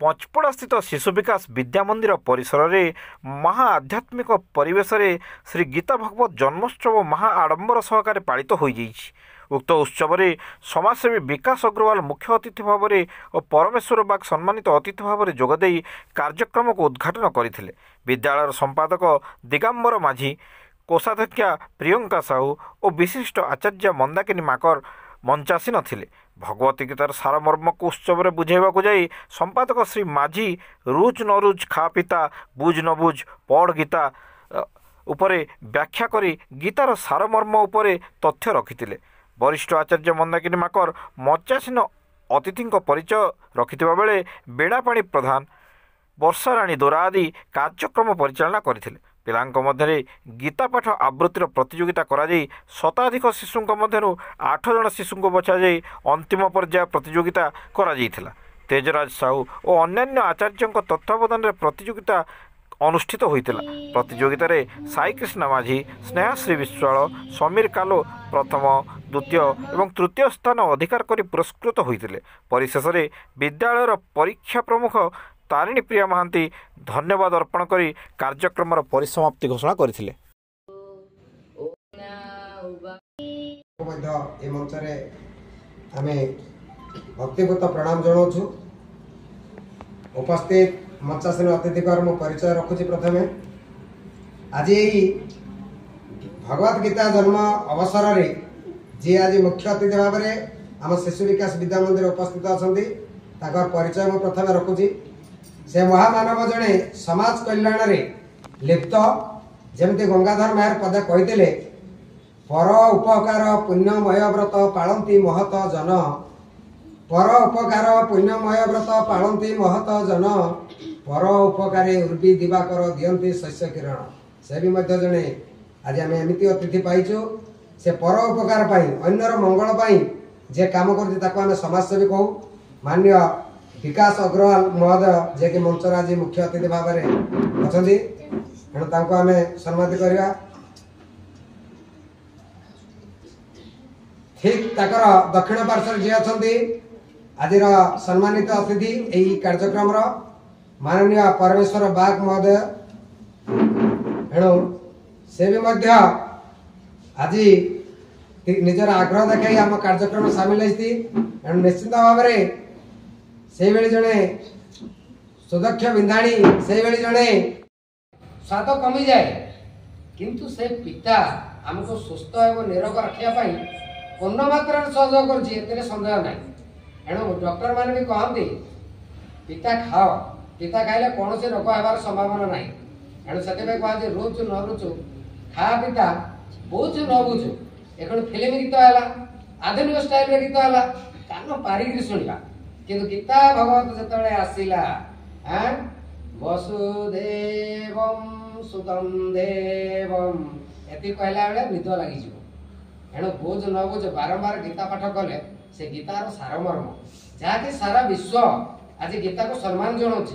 पचपड़ा शिशु विकास विद्या मंदिर परिसर में महा आध्यात्मिक परिवेश रे श्री गीता भगवत जन्मोत्सव महा आडंबर सहकारे पालित हो जाइछि। उक्त उत्सव में समाजसेवी विकास अग्रवाल मुख्य अतिथि भाव में और परमेश्वर बाग सम्मानित अतिथि भाव में जोगदे कार्यक्रम को उद्घाटन करथिले। विद्यालय संपादक दिगंबर माझी, कोषाध्यक्षा प्रियंका साहू और विशिष्ट आचार्य मंदाकिनी माकर मंचासी नथिले। भगवती गीतार सारमर्म को उत्सव में बुझाइवाकु जाई संपादक श्री माझी रुच न रुच खा पिता बुझ न बुझ पढ़ गीता उपरे व्याख्या करी गीतार सारमर्म उपरे तथ्य रखिथिले। वरिष्ठ आचार्य मंदाकिनी माकर मंचासीन अतिथि परिचय रखिथिबा बेले बेणापाणी प्रधान, वर्षाराणी दोरा आदि कार्यक्रम परिचालना करथिले। पिलांक मध्य गीता पाठ आवृत्तिर प्रतियोगिता कराई शताधिक शिशुंक मध्यरु 8 जन शिशुंक बछाई अंतिम पर्याय प्रतियोगिता करा जायथिला। तेजराज साहू और अन्यान्य आचार्यों तत्वावधान में प्रतियोगिता अनुष्ठित होइतिला। प्रतियोगिता रे साई कृष्ण माझी, स्नेहाश्री विश्वाल, समीर कालो प्रथम, द्वितीय एवं तृतीय स्थान अधिकार करी पुरस्कृत होइतिले। परिशेष रे विद्यालयर परीक्षा प्रमुख तारिणी प्रिया महांती धन्यवाद अर्पण करी कार्यक्रम परिसमाप्ति घोषणा करथिले। मंचरे आमे भक्तिपूत प्रणाम जनाऊँ। उपस्थित मंचासीन अतिथि मो परिचय रखुची। प्रथमे आज भगवत गीता जन्म अवसर रे जी आज मुख्य अतिथि भाव में आम शिशु विकास विद्या मंदिर उपस्थित अच्छा परिचय मो प्रथमे रखुची। से महामानव जड़े समाज कल्याण रे लिप्त, जमती गंगाधर मेहर पदे कही पर उपकार पुण्यमय व्रत पालती महत जन, पर उपकार पुण्यमय व्रत पालती महत जन, पर उपकारे उर्वी दिवाकर दियंती शस्य किरण। से भी मध्य जड़े आज आम एमती अतिथि पाइचु। से पर उपकार अन्यर मंगल जे काम कर समाजसेवी कहू। मान्य विकास अग्रवाल महोदय जे कि मंचर आज मुख्य अतिथि भाव में अच्छा तेणु आम सम्मानित करवा। ठीक ताकर दक्षिण पार्श्व जी अच्छा आज सम्मानित अतिथि यही कार्यक्रम माननीय परमेश्वर बाग महोदय, तेणु से भी मध्य आज निजर आग्रह देखाई आम कार्यक्रम सामिल होती। निश्चित भाव में से बेले जड़े सुदक्ष विंधाणी से बेले जड़े स्वाद कमी जाए, किंतु से पिता आमको सुस्थ एवं निरोग रखापी पूर्ण मात्रा सहयोग कर सन्देह ना। एणु डॉक्टर मैंने भी कहते पिता खाओ, पिता खाइले कौन से रोग होबार संभावना ना। एणु से कहे रुचु न रुचु खा पिता बुझ न बुझु। एक फिल्म गीत है, आधुनिक स्टाइल गीत है, कान पारिक शुणा। किंतु गीता भगवत जिते आसला वसुदेवम सुतम देवम एति कहला बेले निद लगी। एणु बुझ न बुझ बारंबार गीता पाठ कले से गीतार सारमर्म जहाँकि सारा विश्व आज गीता को सम्मान जनाऊँ।